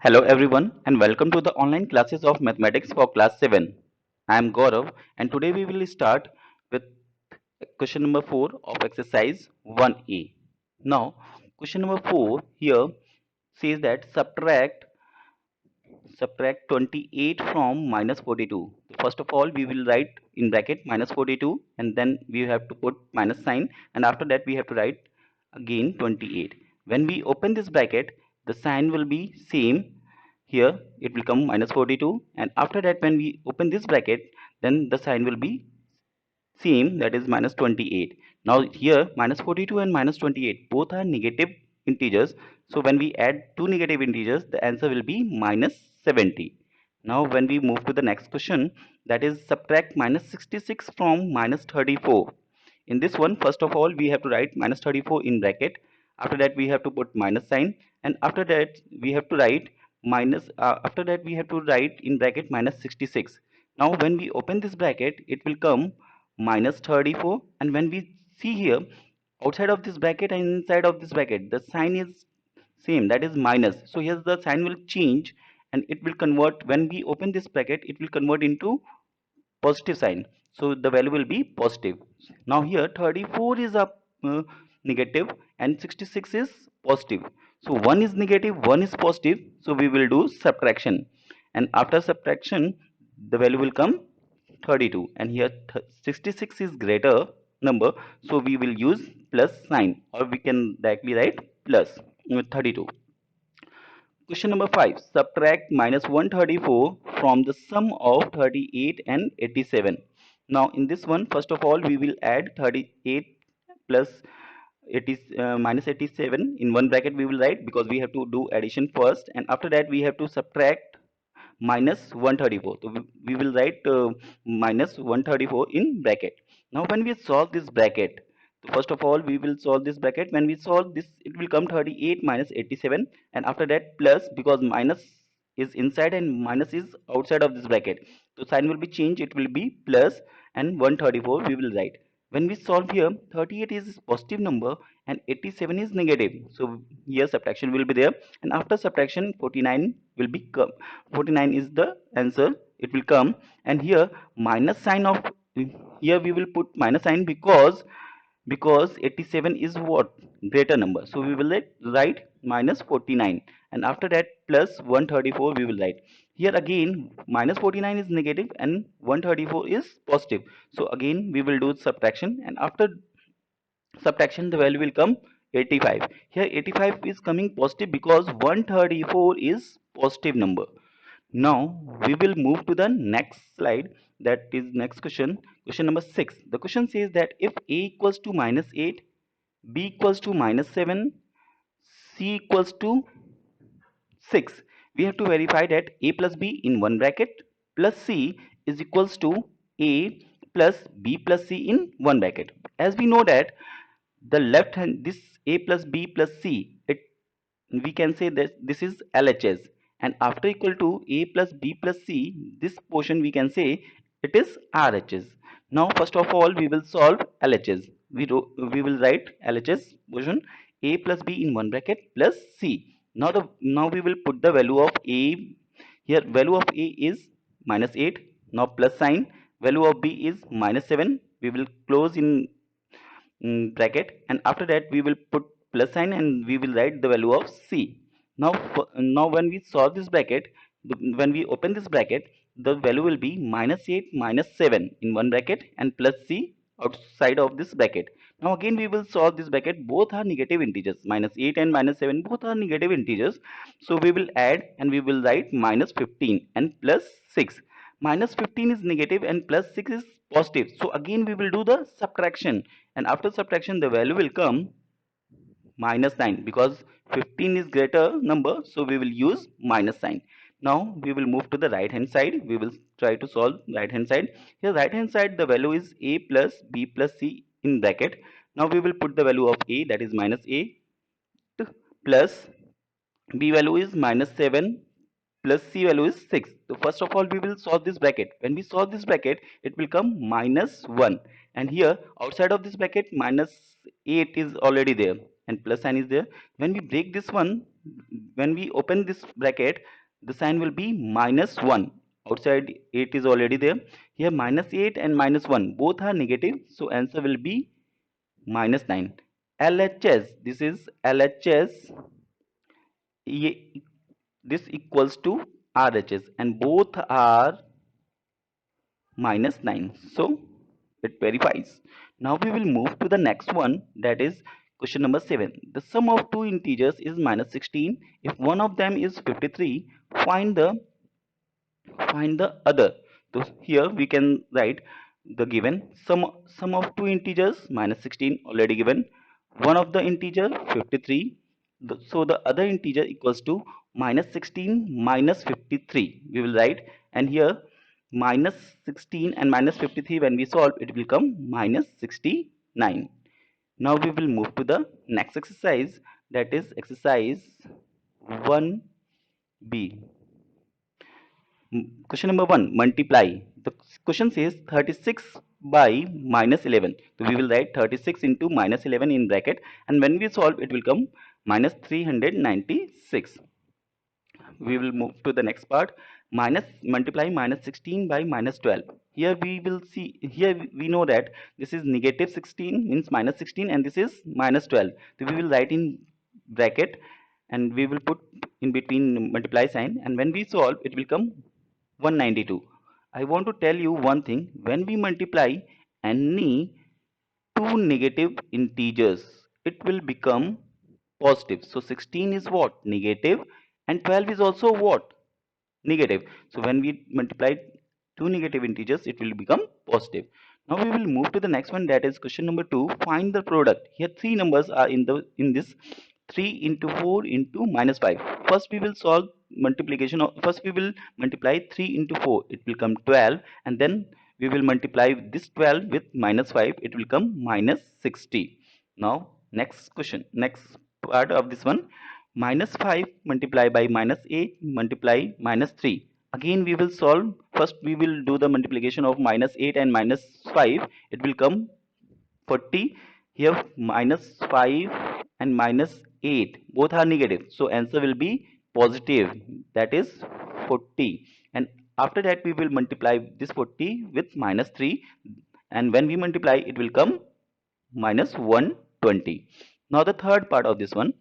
Hello everyone and welcome to the online classes of mathematics for class 7. I am Gaurav and today we will start with question number 4 of exercise 1A. Now question number 4 here says that subtract 28 from minus 42. First of all we will write in bracket minus 42 and then we have to put minus sign and after that we have to write again 28. When we open this bracket the sign will be same. Here it will come minus 42 and after that when we open this bracket then the sign will be same, that is minus 28. Now here minus 42 and minus 28 both are negative integers, so when we add two negative integers the answer will be minus 70. Now when we move to the next question, that is subtract minus 66 from minus 34. In this one first of all we have to write minus 34 in bracket, after that we have to put minus sign and after that we have to write after that we have to write in bracket minus 66. Now when we open this bracket it will come minus 34 and when we see here outside of this bracket and inside of this bracket the sign is same, that is minus, so here the sign will change and it will convert. When we open this bracket it will convert into positive sign, so the value will be positive. Now here 34 is a negative and 66 is positive, so one is negative one is positive, so we will do subtraction and after subtraction the value will come 32 and here 66 is greater number, so we will use plus sign or we can directly write plus 32. Question number 5. Subtract minus 134 from the sum of 38 and 87. Now in this one first of all we will add 38 plus 80, minus 87 in one bracket we will write because we have to do addition first and after that we have to subtract minus 134. So we will write minus 134 in bracket. Now when we solve this bracket, so first of all we will solve this bracket. When we solve this it will come 38 minus 87 and after that plus, because minus is inside and minus is outside of this bracket, so sign will be changed, it will be plus and 134 we will write. When we solve here 38 is positive number and 87 is negative, so here subtraction will be there and after subtraction 49 will become 49 is the answer, it will come. And here minus sign of, here we will put minus sign because 87 is what, greater number, so we will write minus 49 and after that plus 134 we will write. Here again minus 49 is negative and 134 is positive, so again we will do subtraction and after subtraction the value will come 85. Here 85 is coming positive because 134 is positive number. Now we will move to the next slide, that is next question, question number 6. The question says that if a equals to minus 8, b equals to minus 7, c equals to 6, we have to verify that a plus b in one bracket plus c is equals to a plus b plus c in one bracket. As we know that the left hand, this a plus b plus c, it, we can say that this is LHS, and after equal to a plus b plus c, this portion we can say it is RHS. Now first of all we will solve LHS. We will write LHS portion a plus b in one bracket plus c. Now we will put the value of a. Here value of a is minus 8, now plus sign, value of b is minus 7, we will close in bracket and after that we will put plus sign and we will write the value of c. Now now when we solve this bracket, when we open this bracket the value will be minus 8 minus 7 in one bracket and plus c outside of this bracket. Now again we will solve this bracket, both are negative integers, minus 8 and minus 7 both are negative integers, so we will add and we will write minus 15 and plus 6. Minus 15 is negative and plus 6 is positive, so again we will do the subtraction and after subtraction the value will come minus 9 because 15 is greater number, so we will use minus sign. Now we will move to the right hand side, we will try to solve right hand side. Here right hand side the value is a plus b plus c in bracket. Now we will put the value of a, that is minus 8 plus b value is minus 7 plus c value is 6. So first of all we will solve this bracket. When we solve this bracket it will come minus 1 and here outside of this bracket minus 8 is already there and plus sign is there. When we break this one when we open this bracket, the sign will be -1. Outside 8 is already there. Here -8 and -1 both are negative, so answer will be -9. LHS, this is LHS, this equals to RHS, and both are -9, so it verifies. Now we will move to the next one, that is question number 7. The sum of two integers is -16. If one of them is 53, find the other. So here we can write the given sum of two integers, -16 already given, one of the integer 53. So the other integer equals to -16 minus 53 we will write, and here -16 and -53, when we solve it will come -69. Now we will move to the next exercise, that is exercise 1b. Question number 1, multiply. The question says 36 by -11. So we will write 36 into -11 in bracket, and when we solve it will come -396. We will move to the next part. Multiply -16 by -12. Here we will see, here we know that this is -16 means -16, and this is -12. So we will write in bracket, and we will put in between multiply sign, and when we solve it will come 192. I want to tell you one thing: when we multiply any two negative integers, it will become positive. So 16 is what? Negative, and 12 is also what? Negative. So when we multiply two negative integers, it will become positive. Now we will move to the next one, that is question number 2. Find the product. Here three numbers are in this: 3 into 4 into -5. First we will solve multiplication of, first we will multiply 3 into 4, it will come 12, and then we will multiply this 12 with -5, it will come -60. Now next question, next part of this one: -5 multiply by -8 multiply -3. Again we will solve, first we will do the multiplication of -8 and -5, it will come 40. Here -5 and -8 both are negative, so answer will be positive, that is 40. And after that we will multiply this 40 with -3, and when we multiply it will come -120. Now the third part of this one: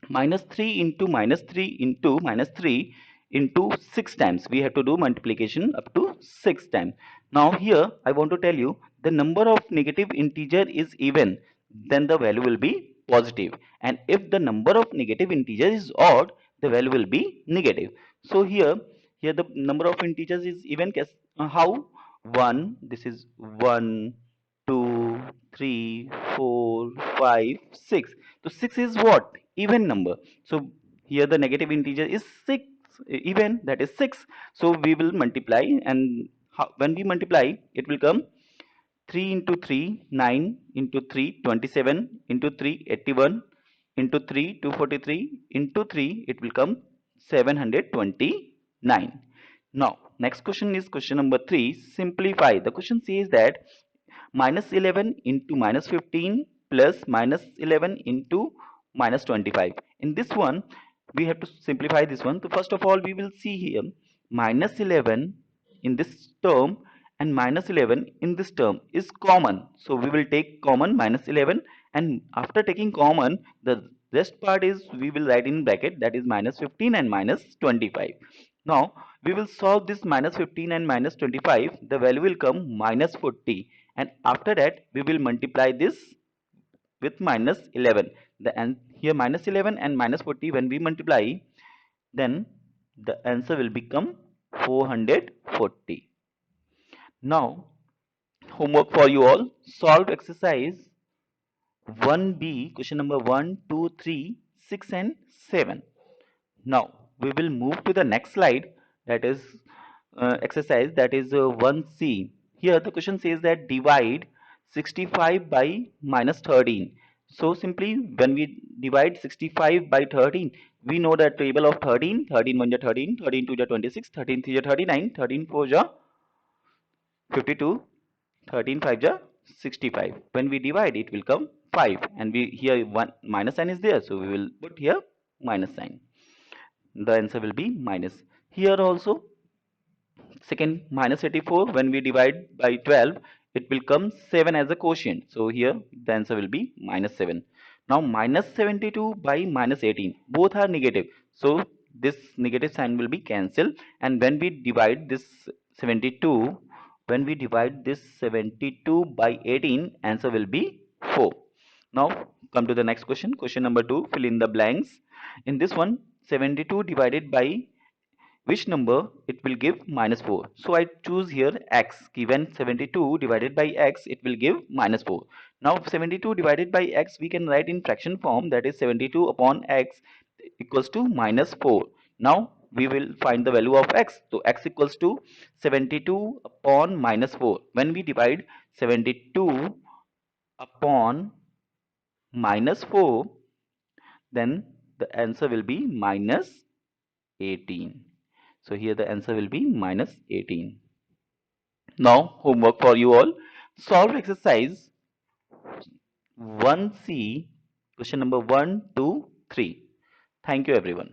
-3 into -3 into -3 into 6 times. We have to do multiplication up to 6 times. Now here I want to tell you, the number of negative integer is even, then the value will be positive, and if the number of negative integer is odd, the value will be negative. So here the number of integers is even case. How? 1, this is 1, 2, 3, 4, 5, 6. So 6 is what? Even number. So here the negative integer is 6, even, that is 6. So we will multiply, and when we multiply it will come 3 into 3 9, into 3 27, into 3 81, into 3 243, into 3 it will come 729. Now next question is question number 3. Simplify. The question says that -11 into -15 plus -11 into -25. In this one we have to simplify this one. So first of all we will see here -11 in this term and -11 in this term is common. So we will take common -11, and after taking common the rest part is we will write in bracket, that is -15 and -25. Now we will solve this -15 and -25, the value will come -40, and after that we will multiply this with -11. And here -11 and -40, when we multiply, then the answer will become 440. Now homework for you all: solve exercise 1b, question number 1, 2, 3, 6 and 7. Now we will move to the next slide, that is exercise, that is 1c. Here the question says that divide 65 by -13. So simply when we divide 65 by 13, we know the table of 13: 13 1 ja 13, 13 2 ja 26, 13 3 ja 39, 13 4 ja 52, 13 5 ja 65. When we divide it will come 5, and we here one minus sign is there, so we will put here minus sign. The answer will be minus. Here also, second, minus 84, when we divide by 12, it will come 7 as a quotient. So here the answer will be minus 7. Now minus 72 by minus 18, both are negative. So this negative sign will be cancelled. And when we divide this 72, when we divide this 72 by 18, answer will be 4. Now come to the next question. Question number 2, fill in the blanks. In this one, 72 divided by which number it will give minus 4. So I choose here x. Given 72 divided by x, it will give minus 4. Now 72 divided by x we can write in fraction form, that is 72 upon x equals to minus 4. Now we will find the value of x. So x equals to 72 upon minus 4. When we divide 72 upon minus 4, then the answer will be minus 18. So here the answer will be minus 18. Now homework for you all. Solve exercise 1C, question number 1 to 3. Thank you everyone.